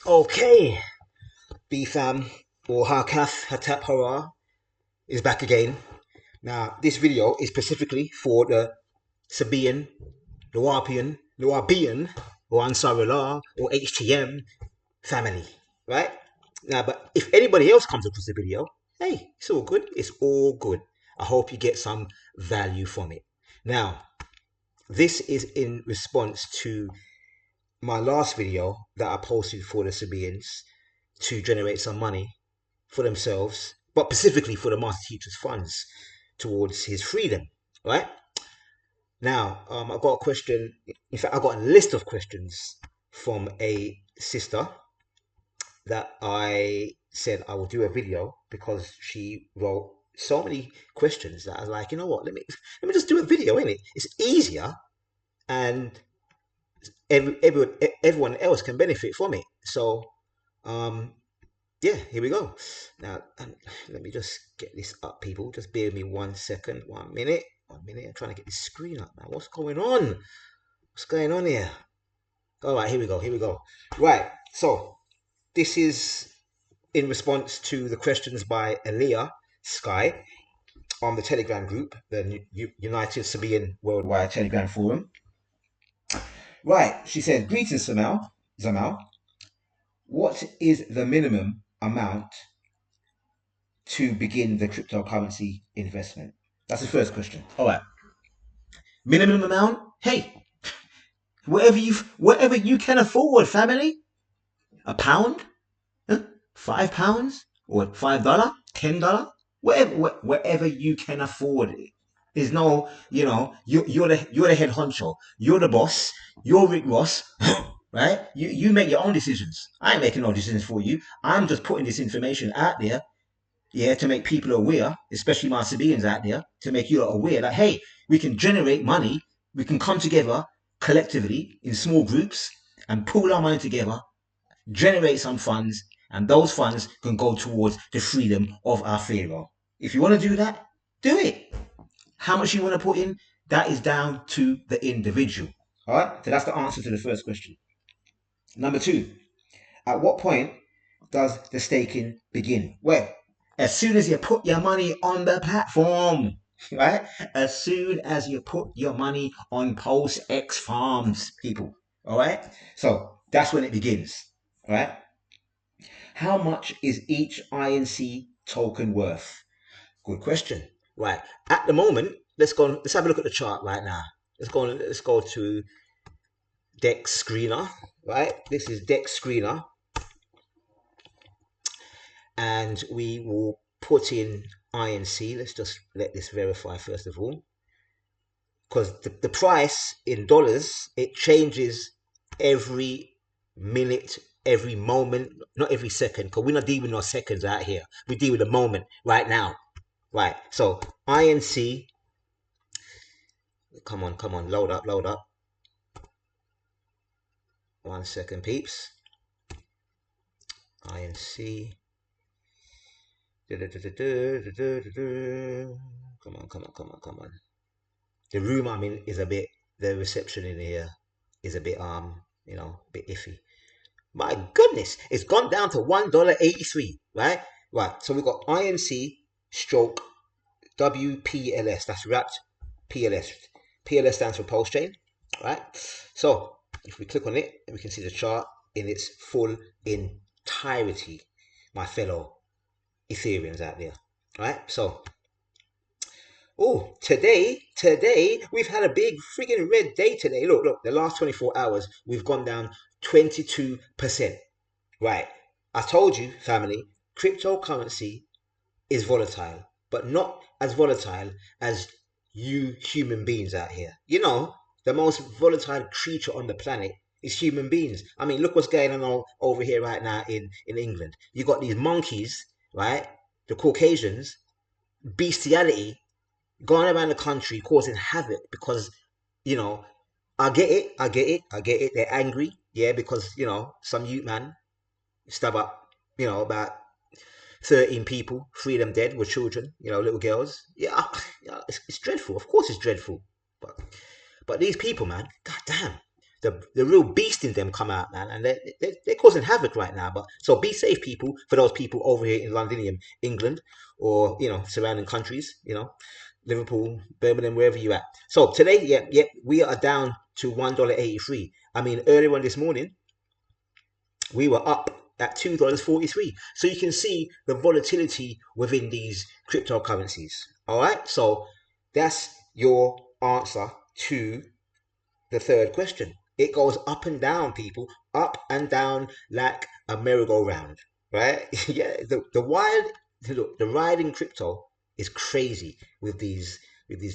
Okay, BFAM or Harkath Hatap Hara is back again. Now, this video is specifically for the Sabaean, Nuwabian, or Ansarullah, or HTM family, right? Now, but if anybody else comes across the video, hey, it's all good. It's all good. I hope you get some value from it. Now, this is in response to my last video that I posted for the Sabaeans to generate some money for themselves, but specifically for the master teacher's funds towards his freedom, right? Now, I got a question. In fact, I got a list of questions from a sister that I said I will do a video because she wrote so many questions that I was like, you know what? Let me just do a video. Innit? It's easier, and everyone else can benefit from it. So, um, yeah, here we go. Now, let me just get this up, people. Just bear with me 1 second, 1 minute, 1 minute. I'm trying to get this screen up now. What's going on? What's going on here? All right, here we go. Here we go. Right. So this is in response to the questions by Elia Sky on the Telegram group, the United Sabaean Worldwide Telegram Forum. Right. She said, "Greetings, Zamal. What is the minimum amount to begin the cryptocurrency investment?" That's the first question. All right. Minimum amount? Hey, whatever you can afford, family. A pound? Huh? £5? Or $5? $10? Whatever you can afford. There's no, you're the head honcho. You're the boss. You're Rick Ross. Right? You make your own decisions. I ain't making no decisions for you. I'm just putting this information out there, yeah, to make people aware, especially my Sabaeans out there, to make you aware that, hey, we can generate money, we can come together collectively in small groups and pool our money together, generate some funds, and those funds can go towards the freedom of our Pharaoh. If you want to do that, do it. How much you want to put in, that is down to the individual. All right, so that's the answer to the first question. Number two, at what point does the staking begin? Well, as soon as you put your money on the platform, right? As soon as you put your money on Pulsex farms, people, all right? So that's when it begins, all right? How much is each INC token worth? Good question. Right. At the moment, let's have a look at the chart right now. Let's go to Dex Screener, right? This is Dex Screener, and we will put in INC. Let's just let this verify first of all, because the price in dollars, it changes every minute, every moment, not every second, because we're not dealing with no seconds out here. We deal with the moment right now. Right. So INC, come on, load up. 1 second, peeps. INC. Come on. The room I'm in is the reception in here is a bit, a bit iffy. My goodness, it's gone down to $1.83, right? Right, so we've got INC stroke WPLS, that's wrapped PLS. PLS stands for pulse chain, right? So if we click on it, we can see the chart in its full entirety, my fellow Ethereans out there, right? So, oh, today we've had a big friggin' red day today. Look, the last 24 hours we've gone down 22%. Right, I told you, family, cryptocurrency is volatile, but not as volatile as you human beings out here. The most volatile creature on the planet is human beings. I mean, look what's going on over here right now in England. You got these monkeys, right? The Caucasians, bestiality, going around the country causing havoc because, you know, I get it. They're angry, yeah, because, some youth man stab up, about 13 people, 3 of them dead were children, little girls. Yeah, it's dreadful. Of course it's dreadful. But these people, man, god damn. the real beast in them come out, man, and they're causing havoc right now. But so be safe, people. For those people over here in Londinium, England, or surrounding countries, Liverpool, Birmingham, wherever you at. So today, we are down to $1.83. I mean, earlier on this morning, we were up at $2.43. So you can see the volatility within these cryptocurrencies. All right. So that's your answer to the third question. It goes up and down, people, up and down like a merry-go-round, right? Yeah, the ride in crypto is crazy with these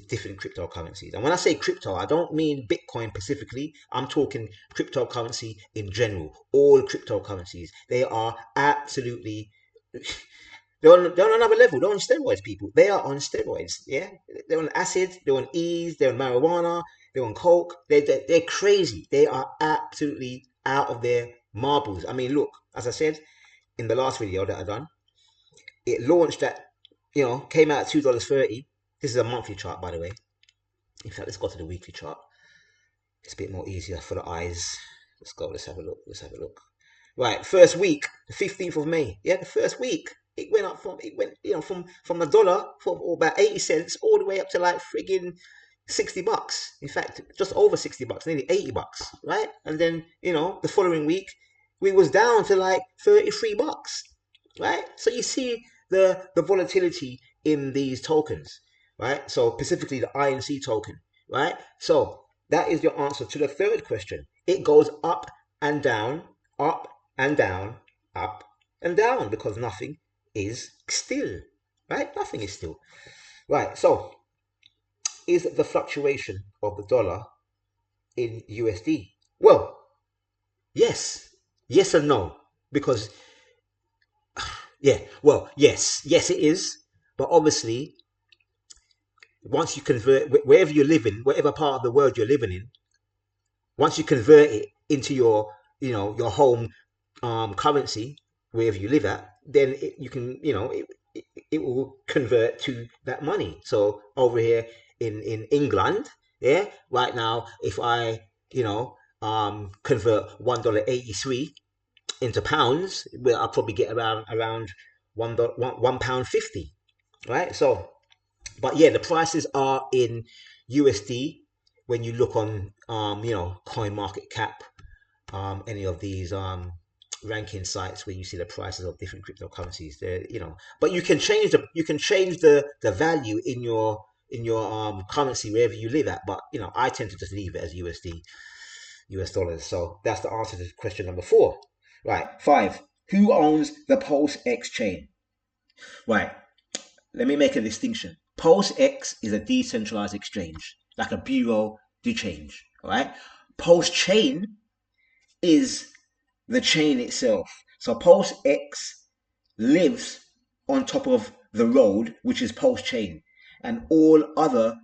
different cryptocurrencies. And when I say crypto, I don't mean Bitcoin specifically. I'm talking cryptocurrency in general. All cryptocurrencies, they are absolutely they're on another level. They're on steroids, people. They are on steroids. Yeah, they're on acid. They're on E's. They're on marijuana. They're on coke. They're crazy. They are absolutely out of their marbles. I mean, look, as I said in the last video that I done, it launched at, came out at $2.30. This is a monthly chart, by the way. In fact, let's go to the weekly chart. It's a bit more easier for the eyes. Let's go. Let's have a look. Let's have a look. Right, first week, the 15th of May. Yeah, the first week. It went up from the dollar from about 80 cents all the way up to like friggin' $60. In fact, just over $60, nearly $80, right? And then, the following week, we was down to like $33, right? So you see the volatility in these tokens, right? So specifically the INC token, right? So that is your answer to the third question. It goes up and down, up and down, up and down, because nothing is still, right? Nothing is still, right? So is the fluctuation of the dollar in USD? Well, yes, yes and no, because yes it is, but obviously once you convert wherever you're living, whatever part of the world you're living in, once you convert it into your home currency wherever you live at, then you can it will convert to that money. So over here in England, yeah, right now, if I convert $1.83 into pounds, well, I'll probably get around £1.50, right? So, but yeah, the prices are in USD when you look on Coin Market Cap, any of these ranking sites where you see the prices of different cryptocurrencies. But you can change the value in your currency wherever you live at. But I tend to just leave it as USD, US dollars. So that's the answer to question number 4. Right, 5. Who owns the Pulsex chain? Right, let me make a distinction. Pulsex is a decentralized exchange, like a bureau de change. All right, Pulse chain is the chain itself. So Pulsex lives on top of the road, which is Pulse chain, and all other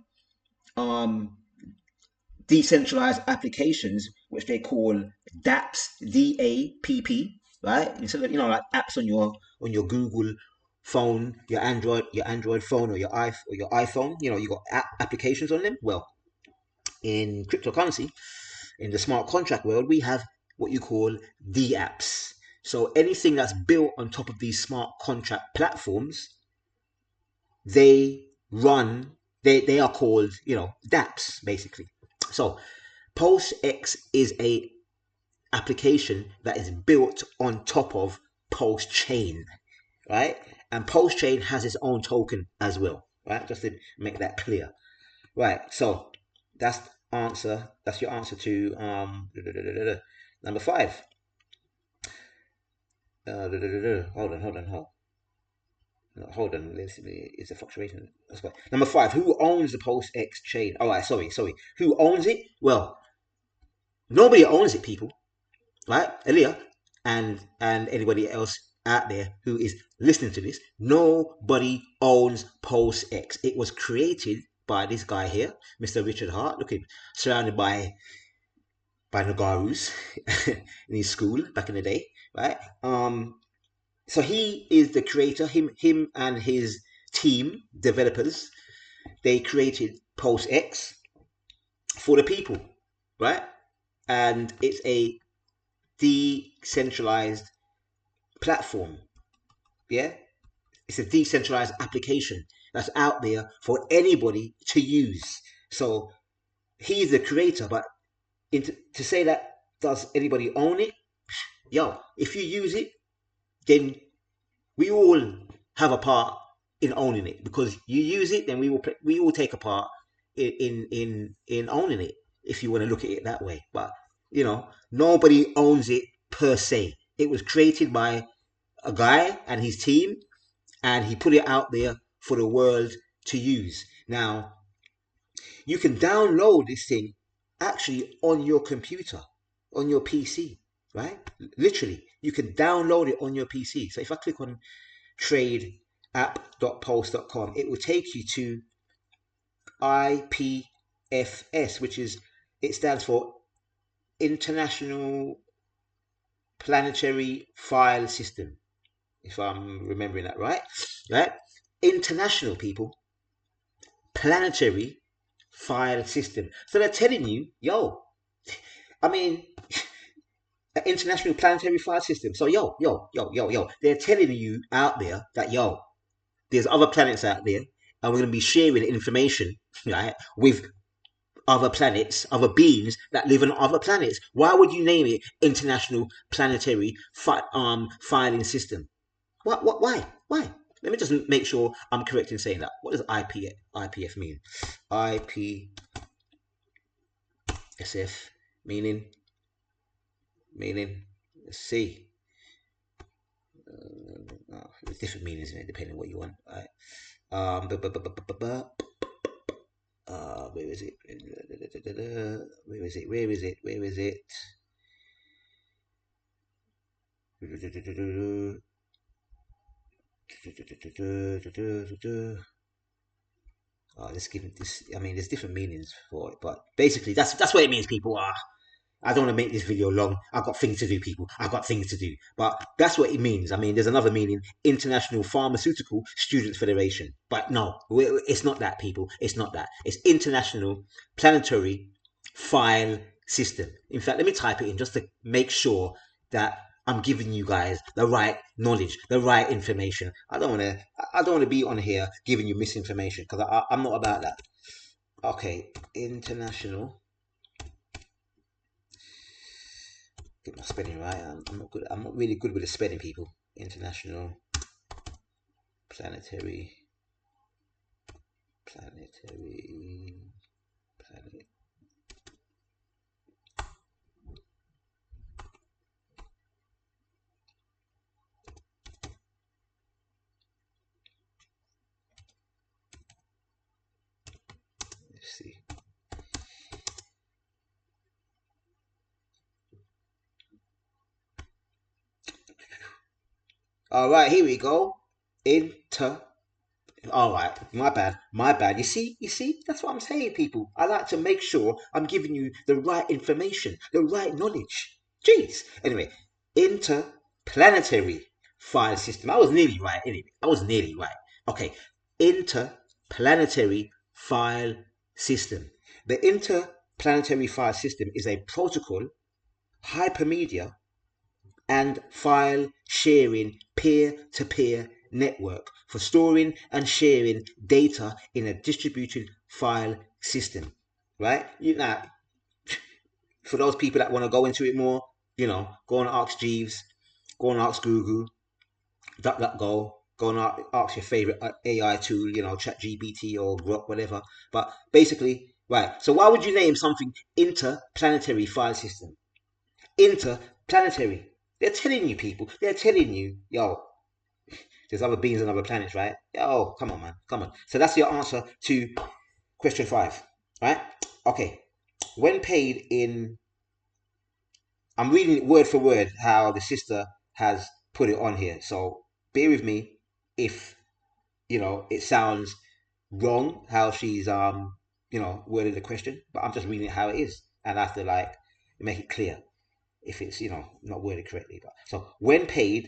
decentralized applications, which they call dApps, DAPP, right? Instead of like apps on your Google phone, your Android phone, or your iPhone, you got applications on them. Well, in cryptocurrency, in the smart contract world, we have what you call dApps. So anything that's built on top of these smart contract platforms, they are called dApps basically. So Pulsex is a application that is built on top of Pulse chain, right? And Pulse chain has its own token as well, right? Just to make that clear, right? So that's your answer to number 5. Hold on. It's a fluctuation. That's why. Number 5. Who owns the Pulsex chain? All right. Sorry. Who owns it? Well, nobody owns it, people. Right? Elia and anybody else out there who is listening to this, nobody owns Pulsex. It was created by this guy here, Mr. Richard Hart. Look, him surrounded by Nagarus in his school back in the day, right? So he is the creator. Him and his team, developers, they created Pulsex for the people, right? and it's a decentralized platform. Yeah, it's a decentralized application that's out there for anybody to use. So he's the creator, but to say that, does anybody own it? Yo, if you use it, then we all have a part in owning it, because you use it, then we all take a part in owning it, if you want to look at it that way. But nobody owns it per se. It was created by a guy and his team, and he put it out there for the world to use. Now, you can download this thing actually on your computer, on your PC, right? Literally, you can download it on your PC. So if I click on tradeapp.pulse.com, it will take you to IPFS, it stands for International Planetary File System, if I'm remembering that right. Right? International, people. Planetary File System. So they're telling you, yo, I mean, International Planetary File System. So yo, they're telling you out there that, yo, there's other planets out there, and we're going to be sharing information, right, with other planets, other beings that live on other planets. Why would you name it International Planetary Filing System? What? Why? Let me just make sure I'm correct in saying that. What does IPF mean? IPSF meaning. Let's see. There's different meanings in it depending on what you want. Right? Where is it? Where is it? Where is it? Where is it? Let's give this. I mean, there's different meanings for it, but basically, that's what it means, people. I don't want to make this video long. I've got things to do, people. I've got things to do. But that's what it means. I mean, there's another meaning, International Pharmaceutical Students Federation. But no, it's not that, people. It's not that. It's International Planetary File System. In fact, let me type it in just to make sure that I'm giving you guys the right knowledge, the right information. I don't want to be on here giving you misinformation, because I'm not about that. Okay, international. Get my spelling right. I'm not good. I'm not really good with the spelling, people. International planetary planet. Let's see. All right, here we go. All right, my bad. You see, that's what I'm saying, people. I like to make sure I'm giving you the right information, the right knowledge. Jeez. Anyway, interplanetary file system. I was nearly right. Anyway, I was nearly right. Okay, interplanetary file system. The interplanetary file system is a protocol, hypermedia, and file sharing peer-to-peer network for storing and sharing data in a distributed file system. Right? For those people that want to go into it more, go and ask Jeeves, go and ask Google, DuckDuckGo, go and ask your favorite AI tool, ChatGPT or Grok, whatever. But basically, right. So why would you name something interplanetary file system? Interplanetary. They're telling you, people. They're telling you, yo, there's other beings on other planets, right? Yo, come on, man. Come on. So that's your answer to question 5, right? Okay. When paid in, I'm reading it word for word how the sister has put it on here. So bear with me if, it sounds wrong how she's, worded the question, but I'm just reading it how it is. And I have to make it clear if it's not worded correctly. But so when paid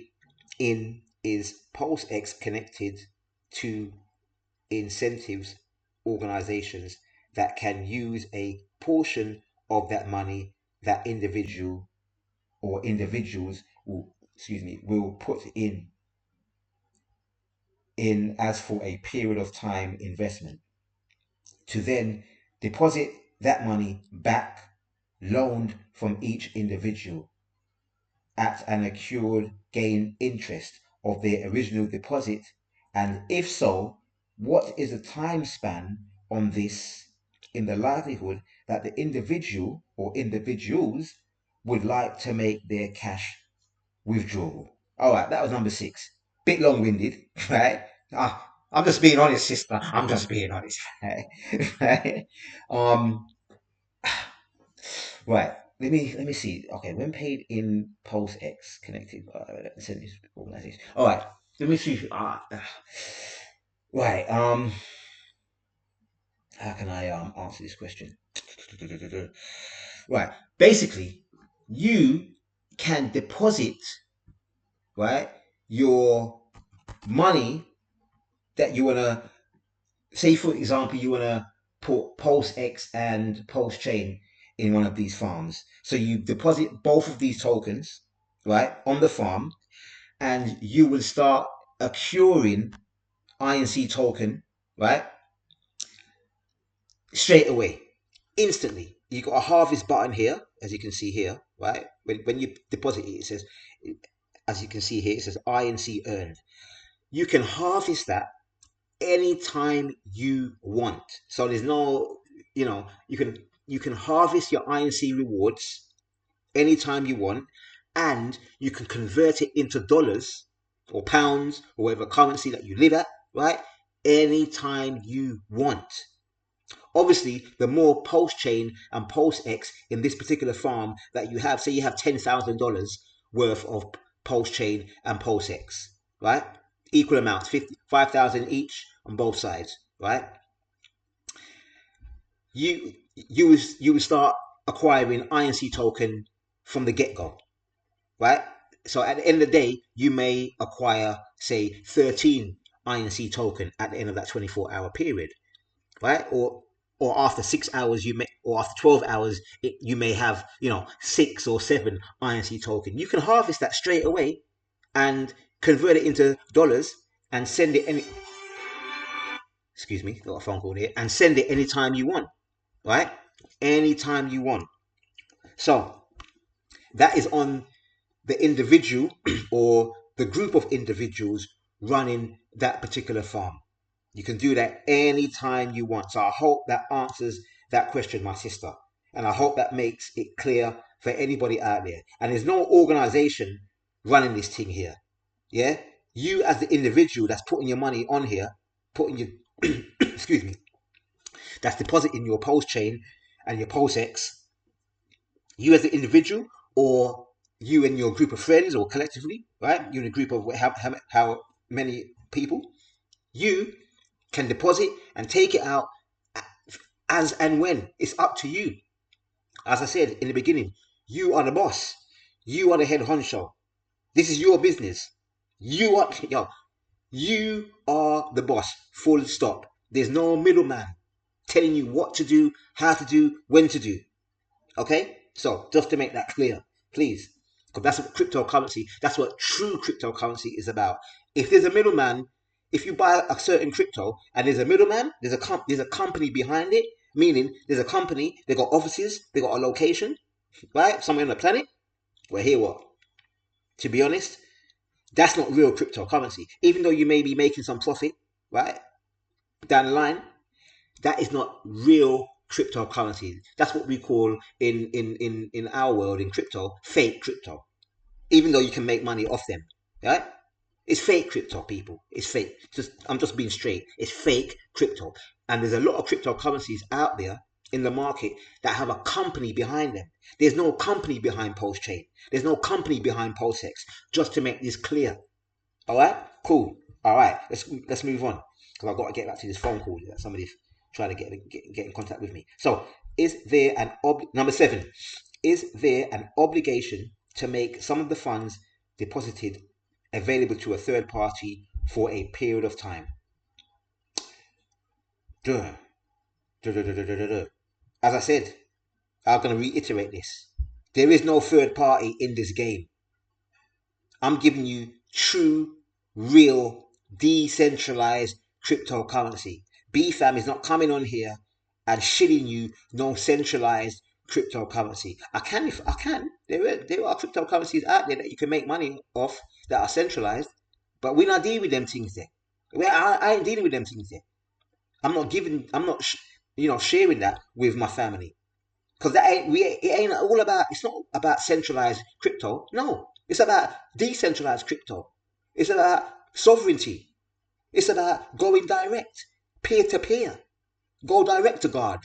in is Pulsex connected to incentives organizations that can use a portion of that money that individual or individuals will, excuse me, will put in as for a period of time investment to then deposit that money back loaned from each individual at an accrued gain interest of their original deposit? And if so, what is the time span on this in the likelihood that the individual or individuals would like to make their cash withdrawal? All right, that was number six. Bit long winded, right? I'm just being honest, sister. I'm just being honest, right? Right? Um, Right. Let me see. Okay, when paid in Pulsex connected incentives organization. All right. Let me see. Right. How can I answer this question? Right. Basically, you can deposit right your money that you wanna say. For example, you wanna put Pulse X and Pulse Chain in one of these farms. So you deposit both of these tokens, right, on the farm, and you will start accruing INC token, right, straight away, instantly. You got a harvest button here, as you can see here, right? When you deposit it, it says, as you can see here, it says INC earned. You can harvest that anytime you want. So there's no, you can harvest your INC rewards anytime you want, and you can convert it into dollars or pounds or whatever currency that you live at, right? Anytime you want. Obviously, the more Pulse Chain and Pulse X in this particular farm that you have, say you have $10,000 worth of Pulse Chain and Pulse X, right? Equal amounts, 5,000 each on both sides, right? You would start acquiring INC token from the get go, right? So at the end of the day, you may acquire, say, 13 INC token at the end of that 24-hour period, right? Or after 6 hours, or after 12 hours, you may have, 6 or 7 INC token. You can harvest that straight away and convert it into dollars and send it excuse me, got a phone call here, and send it anytime you want, right? Anytime you want. So that is on the individual or the group of individuals running that particular farm. You can do that anytime you want. So I hope that answers that question, my sister. And I hope that makes it clear for anybody out there. And there's no organization running this thing here. Yeah? You as the individual that's putting your money on here, putting your excuse me, that's depositing your Pulse Chain and your Pulse X, you as the individual, or you and your group of friends, or collectively, right? You in a group of how many people, you can deposit and take it out as and when. It's up to you. As I said in the beginning, you are the boss. You are the head honcho. This is your business. You are the boss. Full stop. There's no middleman telling you what to do, how to do, when to do. Okay? So just to make that clear, please. Because that's what cryptocurrency, that's what true cryptocurrency is about. If there's a middleman, if you buy a certain crypto and there's a middleman, there's a company behind it, meaning there's a company, they got offices, they got a location, right? Somewhere on the planet. Well, here what? To be honest, that's not real cryptocurrency. Even though you may be making some profit, right? Down the line, that is not real cryptocurrency. That's what we call in our world in crypto, fake crypto. Even though you can make money off them, right? It's fake crypto, people. It's fake. I'm just being straight. It's fake crypto, and there's a lot of cryptocurrencies out there in the market that have a company behind them. There's no company behind Pulse Chain. There's no company behind Pulsex. Just to make this clear. All right, cool. All right, let's move on because I've got to get back to this phone call that somebody's trying to get in contact with me. So, is there number 7? Is there an obligation to make some of the funds deposited available to a third party for a period of time? Duh, duh, duh, duh, duh, duh, duh. As I said, I'm going to reiterate this. There is no third party in this game. I'm giving you true, real, decentralized cryptocurrency. BFAM is not coming on here and shilling you no centralized cryptocurrency. I can if I can. There are cryptocurrencies out there that you can make money off that are centralized, but we're not dealing with them things there. I ain't dealing with them things there. I'm not, sharing that with my family. Because it ain't all about, it's not about centralized crypto. No, it's about decentralized crypto. It's about sovereignty. It's about going direct, peer to peer. Go direct to God.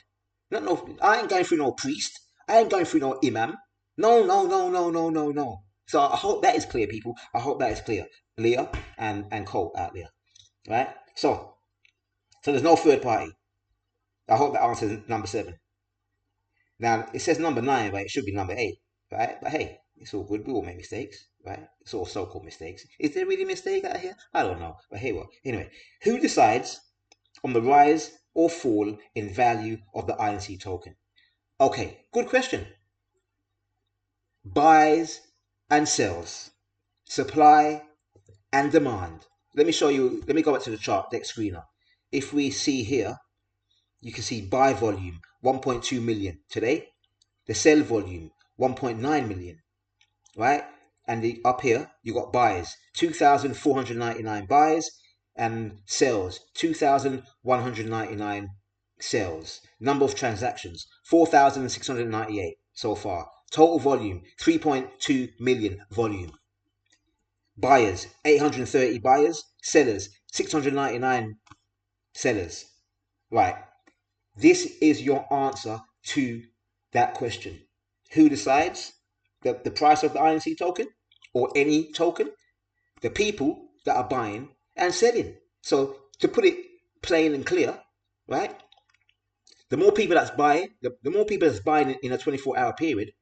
No, I ain't going through no priest. I ain't going through no imam. No, no, no, no, no, no, no. So I hope that is clear, people. I hope that is clear. Leah and Cole out there. Right? So there's no third party. I hope that answers number 7. Now it says number 9, but it should be number 8, right? But hey, it's all good. We all make mistakes, right? It's all so-called mistakes. Is there really a mistake out here? I don't know. But hey, what? Anyway, who decides on the rise or fall in value of the INC token? Okay, good question. Buys and sells, supply and demand. Let me show you. Let me go back to the chart, deck screener. If we see here, you can see buy volume 1.2 million today. The sell volume 1.9 million, right? And up here you got buys 2,499 buys and sales 2,199 sales. Number of transactions 4,698 so far. Total volume 3.2 million volume. Buyers 830 buyers, sellers 699 sellers. Right. This is your answer to that question. Who decides the price of the INC token or any token? The people that are buying and selling. So to put it plain and clear, right? The more people that's buying, the more people that's buying in a 24-hour period,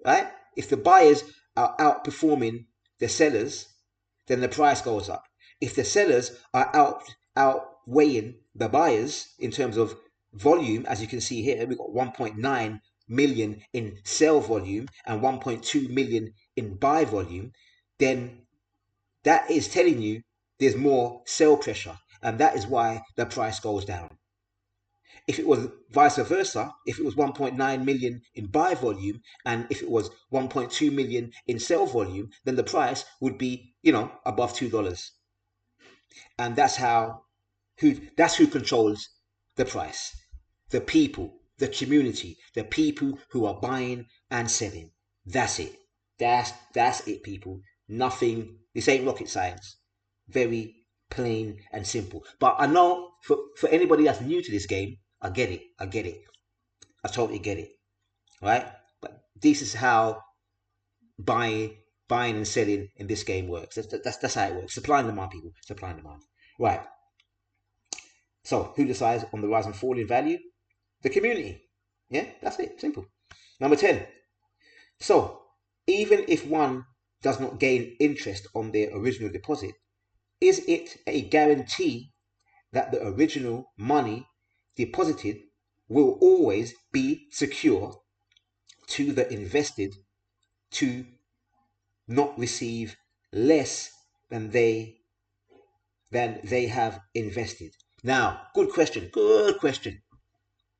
right? If the buyers are outperforming the sellers, then the price goes up. If the sellers are outweighing the buyers in terms of volume, as you can see here, we've got 1.9 million in sell volume and 1.2 million in buy volume, then that is telling you there's more sell pressure, and that is why the price goes down. If it was vice versa, if it was 1.9 million in buy volume and if it was 1.2 million in sell volume, then the price would be, above $2. And that's who controls the price. The people, the community, the people who are buying and selling. That's it. That's it, people. Nothing. This ain't rocket science. Very plain and simple. But I know for anybody that's new to this game, I get it. I totally get it. Right? But this is how buying and selling in this game works. That's how it works. Supply and demand, people. Supply and demand. Right. So who decides on the rise and fall in value? The community. Yeah, that's it. Simple. Number 10. So even if one does not gain interest on their original deposit, is it a guarantee that the original money deposited will always be secure to the invested to not receive less than they have invested? Now, good question.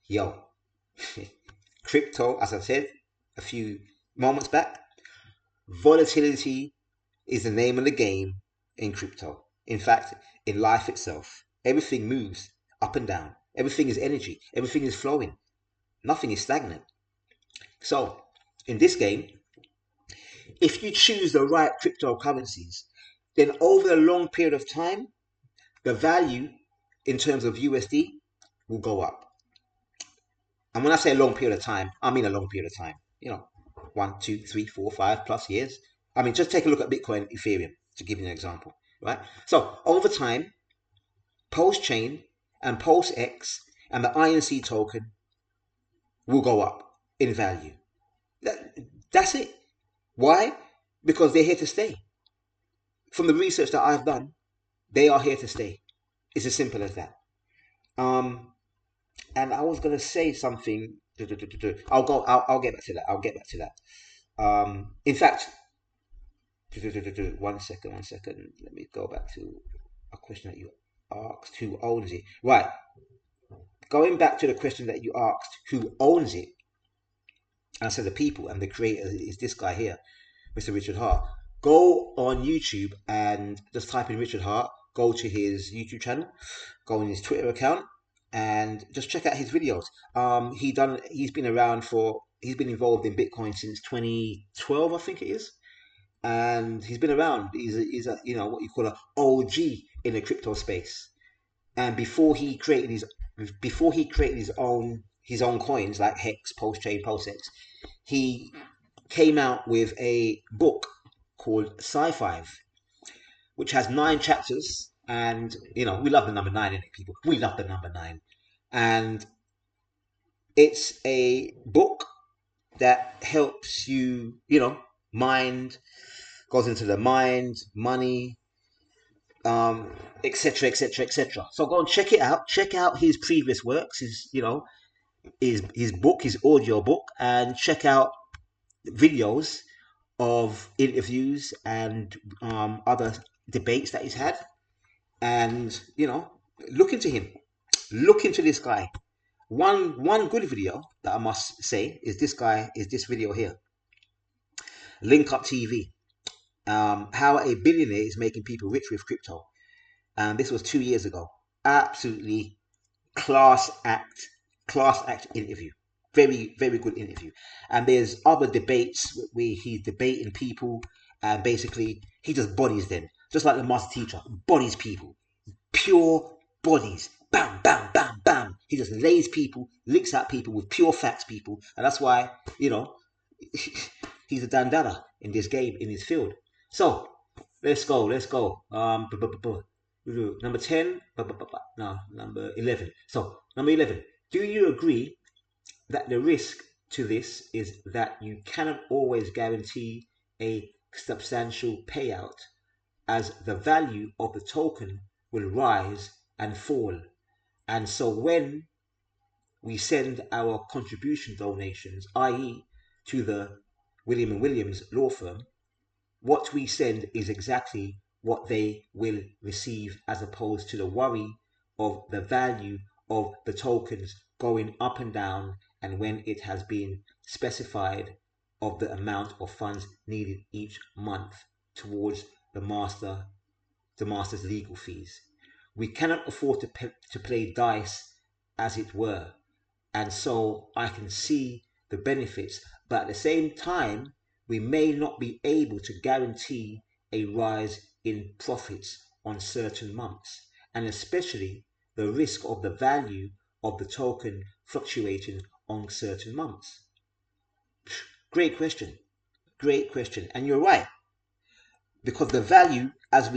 Yo, crypto, as I said a few moments back, volatility is the name of the game in crypto. In fact, in life itself, everything moves up and down. Everything is energy. Everything is flowing. Nothing is stagnant. So, in this game, if you choose the right cryptocurrencies, then over a long period of time, the value in terms of USD will go up. And when I say a long period of time, I mean a long period of time. 1, 2, 3, 4, 5+ years. I mean, just take a look at Bitcoin and Ethereum to give you an example, right? So over time, Pulsechain and Pulsex and the INC token will go up in value. That's it. Why? Because they're here to stay. From the research that I've done, they are here to stay. It's as simple as that. And I was going to say something I'll get back to that. I'll get back to that. In fact, one second, one second. Let me go back to a question that you asked. Who owns it? Right. Going back to the question that you asked, who owns it? And I said the people, and the creator is this guy here, Mr. Richard Hart. Go on YouTube and just type in Richard Hart. Go to his YouTube channel. Go on his Twitter account and just check out his videos. He's been around for. He's been involved in Bitcoin since 2012, I think it is, and he's been around. He's a what you call a OG in the crypto space. And before he created his own coins like Hex, Pulsechain, Pulsex, he came out with a book called Sci-Fi, which has 9 chapters. And we love the number nine in it, people. We love the number nine, and it's a book that helps you, mind, goes into the mind, money, etc., etc., etc. So go and check it out. Check out his previous works, his book, his audio book, and check out videos of interviews and other debates that he's had. And look into him. Look into this guy. One good video that I must say is this video here. Link Up TV. How a billionaire is making people rich with crypto. And this was 2 years ago. Absolutely class act, class act interview. Very, very good interview. And there's other debates where he's debating people, and basically he just bodies them, just like the master teacher bodies people, pure bodies. Bam, bam, bam, bam. He just lays people, licks out people with pure facts, people, and that's why he's a dandada in this game, in this field. So let's go, let's go. Number 10, no, number 11. So number 11. Do you agree that the risk to this is that you cannot always guarantee a substantial payout, as the value of the token will rise and fall? And so when we send our contribution donations, i.e., to the William and Williams law firm, what we send is exactly what they will receive, as opposed to the worry of the value of the tokens going up and down, and when it has been specified of the amount of funds needed each month towards the master's legal fees. We cannot afford to play dice, as it were, and so I can see the benefits, but at the same time we may not be able to guarantee a rise in profits on certain months, and especially the risk of the value of the token fluctuating on certain months. Great question. Great question. And you're right, because the value, as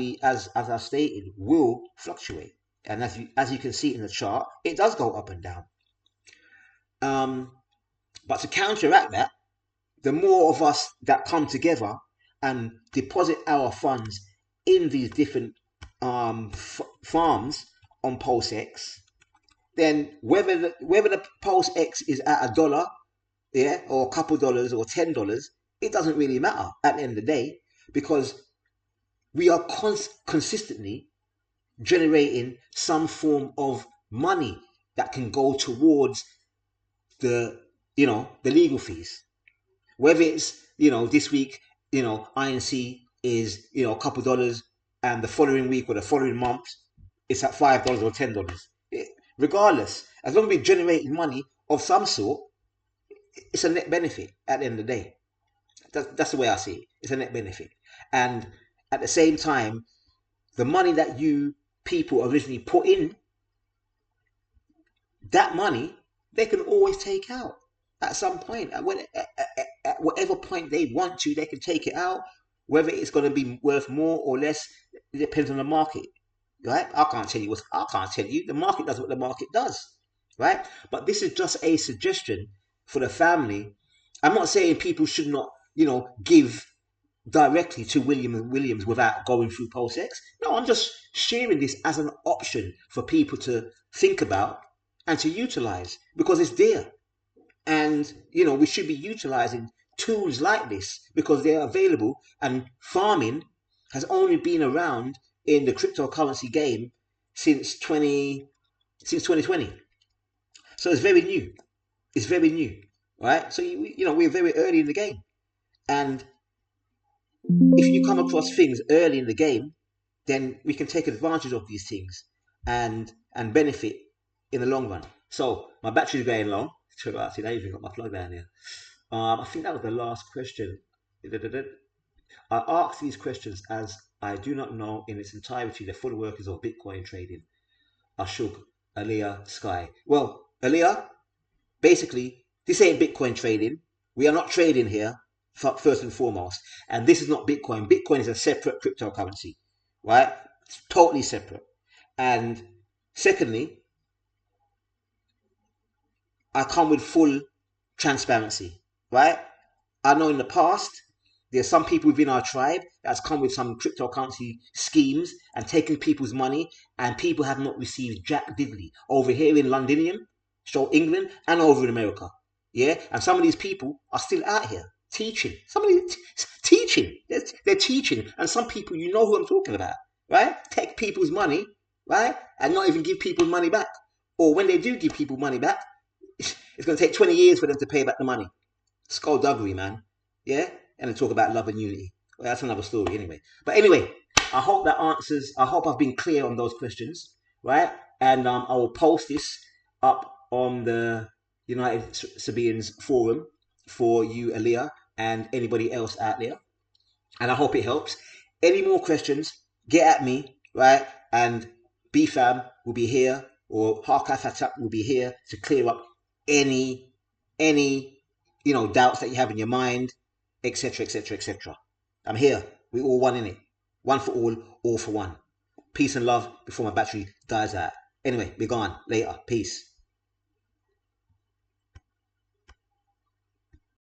I stated, will fluctuate. And as you can see in the chart, it does go up and down. But to counteract that, the more of us that come together and deposit our funds in these different farms on Pulsex, then whether the Pulsex is at $1, yeah, or a couple dollars or $10, it doesn't really matter at the end of the day, because we are consistently generating some form of money that can go towards the legal fees. Whether it's this week, INC is a couple dollars, and the following week or the following month it's at $5 or $10. Regardless, as long as we're generating money of some sort, it's a net benefit at the end of the day. That's the way I see it. It's a net benefit. And at the same time, the money that you people originally put in, that money they can always take out at some point. At whatever point they want to, they can take it out. Whether it's going to be worth more or less, it depends on the market. Right? I can't tell you. The market does what the market does. Right? But this is just a suggestion for the family. I'm not saying people should not, give directly to William and Williams without going through Pulsex. No, I'm just sharing this as an option for people to think about and to utilize, because it's there. And we should be utilizing tools like this because they're available. And farming has only been around in the cryptocurrency game since 2020. So it's very new. It's very new, right? So we're very early in the game, and if you come across things early in the game, then we can take advantage of these things and benefit in the long run. So my battery's going low. See, I even got my plug down here. I think that was the last question. I ask these questions as I do not know in its entirety the full workings of Bitcoin trading. Ashug, Aliyah, Sky. Well, Aliyah, basically, this ain't Bitcoin trading. We are not trading here, first and foremost. And this is not Bitcoin. Bitcoin is a separate cryptocurrency, right? It's totally separate. And secondly, I come with full transparency, right? I know in the past, there's some people within our tribe that's come with some cryptocurrency schemes and taken people's money, and people have not received jack diddly over here in Londinium, so England, and over in America. Yeah, and some of these people are still out here teaching. Somebody teaching. They're teaching, and some people, you know who I'm talking about, right? Take people's money, right, and not even give people money back. Or when they do give people money back, it's going to take 20 years for them to pay back the money. Skullduggery, man. Yeah? And they talk about love and unity. Well, that's another story anyway. But anyway, I hope that answers, I hope I've been clear on those questions, right? And I will post this up on the United Sabaeans forum for you, Aliyah, and anybody else out there. And I hope it helps. Any more questions, get at me, right? And BFAM will be here, or Harkaf Attack will be here to clear up any doubts that you have in your mind, etc., etc., etc. I'm here. We all one in it. One for all for one. Peace and love before my battery dies out. Anyway, we're gone. Later. Peace.